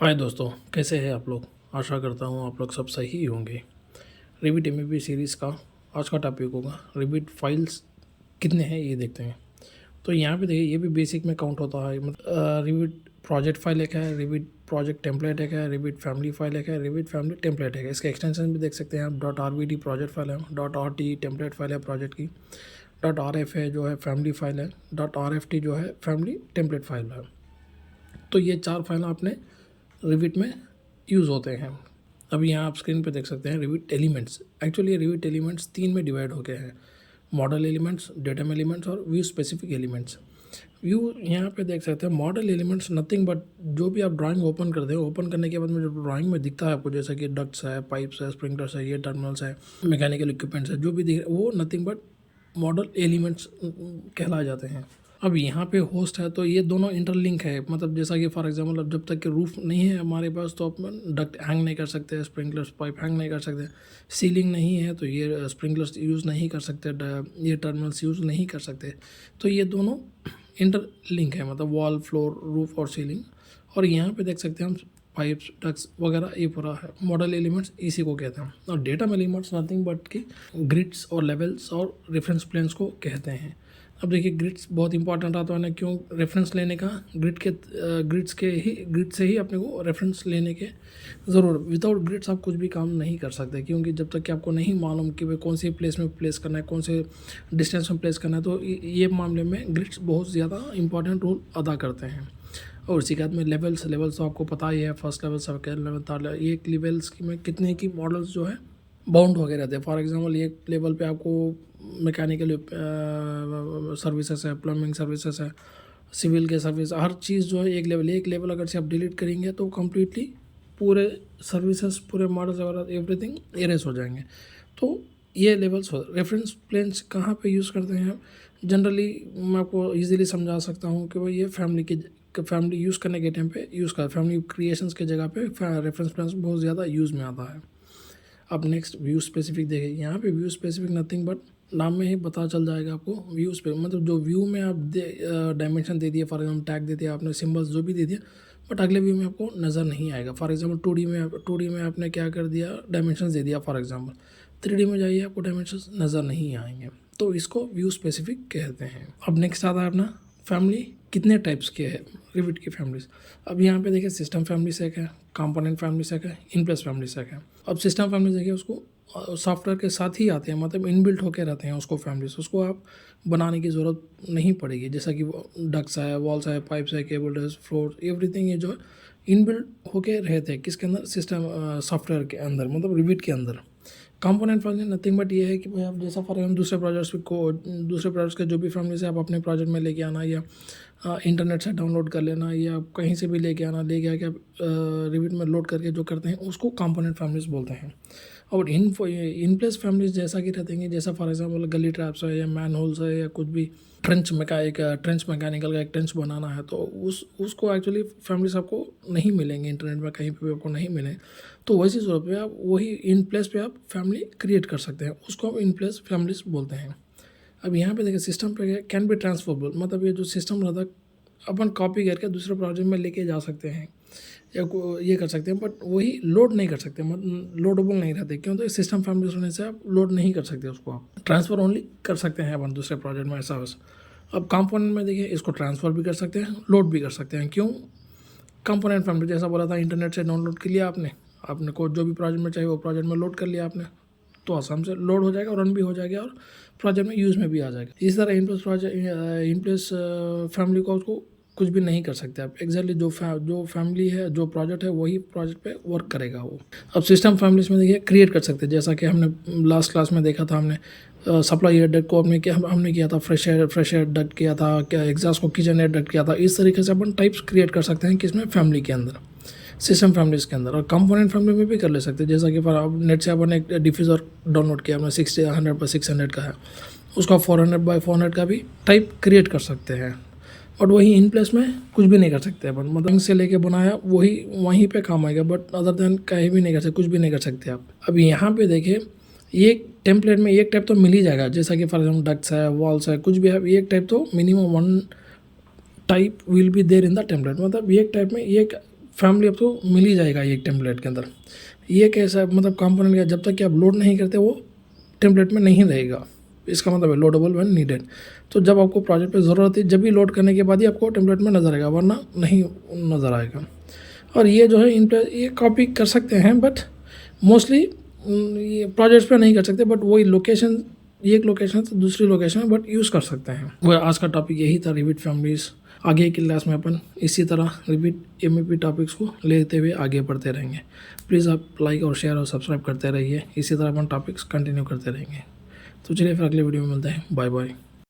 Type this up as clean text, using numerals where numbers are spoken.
हाय दोस्तों, कैसे हैं आप लोग। आशा करता हूँ आप लोग सब सही होंगे। रिविट MEP सीरीज़ का आज का टॉपिक होगा रिविट फाइल्स कितने हैं ये देखते हैं। तो यहाँ पे देखिए, ये भी बेसिक में काउंट होता है। मतलब रिविट प्रोजेक्ट फाइल एक है, रिविट प्रोजेक्ट टेम्पलेट एक है, रिविट फैमिली फाइल एक है, रिविट फैमिली टेम्पलेट है। इसका एक्सटेंशन भी देख सकते हैं आप। .rvt प्रोजेक्ट फाइल है, .rt टेम्पलेट फाइल है प्रोजेक्ट की, .rf है जो है फैमिली फाइल है, .rft जो है फैमिली टेम्पलेट फाइल है। तो ये चार फाइल आपने रिविट में यूज़ होते हैं। अभी यहाँ आप स्क्रीन पे देख सकते हैं rivet elements. Actually rivet elements तीन में डिवाइड हो गए हैं, मॉडल एलिमेंट्स, डेटम एलिमेंट्स और व्यू स्पेसिफिक एलिमेंट्स। व्यू यहाँ पे देख सकते हैं, मॉडल एलिमेंट्स नथिंग बट जो भी आप ड्राइंग ओपन करते हैं, ओपन करने के बाद में जो ड्राइंग में दिखता है आपको, जैसा कि डक्ट्स है, पाइप्स है, स्प्रिंकलर्स है, ये टर्मिनल्स है, मैकेनिकल इक्विपमेंट्स है, जो भी दिख वो नथिंग बट मॉडल एलिमेंट्स कहलाए जाते हैं। अब यहाँ पे होस्ट है तो ये दोनों इंटरलिंक है। मतलब जैसा कि फॉर एग्जांपल, अब जब तक कि रूफ नहीं है हमारे पास तो अपन डक्ट हैंग नहीं कर सकते, स्प्रिंकलर्स पाइप हैंग नहीं कर सकते, सीलिंग नहीं है तो ये स्प्रिंकलर्स यूज़ नहीं कर सकते, ये टर्मिनल्स यूज़ नहीं कर सकते। तो ये दोनों इंटरलिंक है, मतलब वॉल, फ्लोर, रूफ और सीलिंग। और यहाँ पे देख सकते हैं हम पाइप्स, डक्ट्स वगैरह, ये पूरा है मॉडल एलिमेंट्स, इसी को कहते हैं। और डेटा एलिमेंट्स नथिंग बट की ग्रिड्स और लेवल्स और रेफरेंस प्लेन्स को कहते हैं। अब देखिए, ग्रिड्स बहुत इंपॉर्टेंट आता है ना, क्यों रेफरेंस लेने का, ग्रिड से ही अपने को रेफरेंस लेने के ज़रूरत। विदाउट ग्रिड्स आप कुछ भी काम नहीं कर सकते, क्योंकि जब तक कि आपको नहीं मालूम कि भाई कौन सी प्लेस में प्लेस करना है, कौन से डिस्टेंस में प्लेस करना है, तो ये मामले में ग्रिड्स बहुत ज़्यादा इंपॉर्टेंट रोल अदा करते हैं। और इसी के बाद में लेवल्स तो आपको पता ही है, first level, second level, third level, ये लेवल्स की में कितने की मॉडल्स जो है बाउंड हो गए रहते हैं। फॉर एग्जांपल, एक लेवल पे आपको मैकेनिकल सर्विसेज है, प्लम्बिंग सर्विसेज है, सिविल के सर्विस, हर चीज़ जो है एक लेवल अगर से आप डिलीट करेंगे तो कम्प्लीटली पूरे सर्विसेज, पूरे मॉडल्स वगैरह एवरीथिंग इरेज हो जाएंगे। तो ये लेवल्स हो। रेफरेंस प्लेन्स कहाँ पे यूज़ करते हैं आप? जनरली मैं आपको इजीली समझा सकता हूँ कि भाई ये फैमिली यूज़ करने के टाइम पे यूज़ कर, फैमिली क्रिएशंस के जगह पे रेफरेंस प्लेन्स बहुत ज़्यादा यूज़ में आता है। अब नेक्स्ट व्यू स्पेसिफिक देखिए। यहाँ पे व्यू स्पेसिफिक नथिंग बट नाम में ही पता चल जाएगा आपको। व्यू मतलब जो व्यू में आप डायमेंशन दे दिए, फॉर एग्जाम्पल टैग दे दिया आपने, सिम्बल्स जो भी दे दिया, बट अगले व्यू में आपको नज़र नहीं आएगा। फॉर एग्जाम्पल 2D में आपने क्या कर दिया, डायमेंशन दे दिया फॉर एग्जाम्पल, 3D में जाइए आपको डायमेंशन नज़र नहीं आएंगे। तो इसको व्यू स्पेसिफिक कहते हैं। अब नेक्स्ट आता है अपना फैमिली कितने टाइप्स के हैं रिविट की फैमिलीज। अब यहाँ पे देखिए, सिस्टम फैमिली से एक है, कंपोनेंट फैमिली से एक है, इन प्लेस फैमिली से एक है। अब सिस्टम फैमिली देखिए, उसको सॉफ्टवेयर के साथ ही आते हैं, मतलब इनबिल्ट होके रहते हैं उसको फैमिलीज, उसको आप बनाने की ज़रूरत नहीं पड़ेगी। जैसा कि डक्ट्स है, वॉल्स है, पाइप्स है, केबल, फ्लोर, एवरीथिंग ये जो है इनबिल्ट होके रहते हैं किसके अंदर, सिस्टम सॉफ्टवेयर के अंदर, मतलब रिविट के अंदर। कंपोनेंट फैमिली नथिंग बट ये है कि भाई आप जैसा फॉर एग्जाम्पल दूसरे प्रोजेक्ट्स के जो भी फैमिली से आप अपने प्रोजेक्ट में लेके आना, या इंटरनेट से डाउनलोड कर लेना, या कहीं से भी लेके आके आप रिविट में लोड करके जो करते हैं उसको कंपोनेंट फैमिलीज बोलते हैं। और इन प्लेस फैमिलीज जैसा कि रहते हैं, जैसा फॉर एग्जाम्पल गली ट्रैप्स है, या मैन होल्स है, या कुछ भी ट्रेंच मैकेनिकल का एक ट्रेंच बनाना है, तो उसको एक्चुअली फैमिलीज आपको नहीं मिलेंगे इंटरनेट में, कहीं पे भी आपको नहीं मिलेंगे। तो वैसी सूरत पे आप वही इन प्लेस पे आप फैमिली क्रिएट कर सकते हैं, उसको हम इन प्लेस फैमिलीज बोलते हैं। अब यहाँ पे देखिए, सिस्टम पे कैन बी ट्रांसफरेबल, मतलब ये जो सिस्टम रहता है अपन कॉपी करके दूसरे प्रोजेक्ट में लेके जा सकते हैं, या ये कर सकते हैं, बट वही लोड नहीं कर सकते, मतलब लोडेबल नहीं रहते। क्यों? तो सिस्टम फैमिलीज होने से आप लोड नहीं कर सकते, उसको आप ट्रांसफ़र ओनली कर सकते हैं अपन दूसरे प्रोजेक्ट में, ऐसा वैसा। अब कंपोनेंट में देखिए, इसको ट्रांसफ़र भी कर सकते हैं, लोड भी कर सकते हैं। क्यों? कंपोनेंट फैमिली जैसा बोला था, इंटरनेट से डाउनलोड कर लिया आपने को जो भी प्रोजेक्ट में चाहिए वो प्रोजेक्ट में लोड कर लिया आपने, तो आसाम से लोड हो जाएगा, रन भी हो जाएगा और प्रोजेक्ट में यूज़ में भी आ जाएगा। इस तरह इन प्लेस फैमिली को उसको कुछ भी नहीं कर सकते आप। एग्जैक्टली जो फैमिली है, जो प्रोजेक्ट है, वही प्रोजेक्ट पे वर्क करेगा वो। अब सिस्टम फैमिलीज में देखिए क्रिएट कर सकते हैं, जैसा कि हमने लास्ट क्लास में देखा था, हमने सप्लाई एयर डक्ट को हमने किया था, फ्रेश एयर डक्ट किया था, क्या एग्जॉस्ट को किचन एयर डक्ट किया था। इस तरीके से अपन टाइप्स क्रिएट कर सकते हैं किसमें, फैमिली के अंदर, सिस्टम फैमिलीज के अंदर। और कंपोनेंट फैमिली में भी कर ले सकते हैं, जैसा कि नेट से अपन एक डिफ्यूज़र डाउनलोड किया हमने, 100/600 का है, उसका 400/400 का भी टाइप क्रिएट कर सकते हैं। और वही इन प्लेस में कुछ भी नहीं कर सकते अपन, मतलब से लेके बनाया वही वहीं पे काम आएगा, बट अदर देन कहीं भी नहीं कर सकते, कुछ भी नहीं कर सकते आप। अब यहाँ पे देखिए, ये टेम्पलेट में एक टाइप तो मिल ही जाएगा, जैसा कि फॉर एग्जाम्पल डक्ट्स है, वॉल्स है, कुछ भी है, एक टाइप तो minimum 1 type will be there in the template. मतलब एक टाइप में एक फैमिली आपको मिल ही जाएगा एक टेम्पलेट के अंदर। ये कैसा मतलब कंपोनेंट का जब तक कि आप लोड नहीं करते वो टेम्पलेट में नहीं रहेगा, इसका मतलब है लोडेबल व्हेन नीडेड। तो जब आपको प्रोजेक्ट पे ज़रूरत है जब भी लोड करने के बाद ही आपको टेम्पलेट में नज़र आएगा, वरना नहीं नज़र आएगा। और ये जो है इन पे ये कॉपी कर सकते हैं, बट मोस्टली ये प्रोजेक्ट्स पे नहीं कर सकते, बट वही लोकेशन, एक लोकेशन से दूसरी लोकेशन में बट यूज़ कर सकते हैं। वो आज का टॉपिक यही था, रिविट फैमिलीज़। आगे की क्लास में अपन इसी तरह रिविट MEP टॉपिक्स को लेते हुए आगे बढ़ते रहेंगे। प्लीज़ आप लाइक और शेयर और सब्सक्राइब करते रहिए, इसी तरह अपन टॉपिक्स कंटिन्यू करते रहेंगे। तो चलिए फिर अगले वीडियो में मिलते हैं, बाय बाय।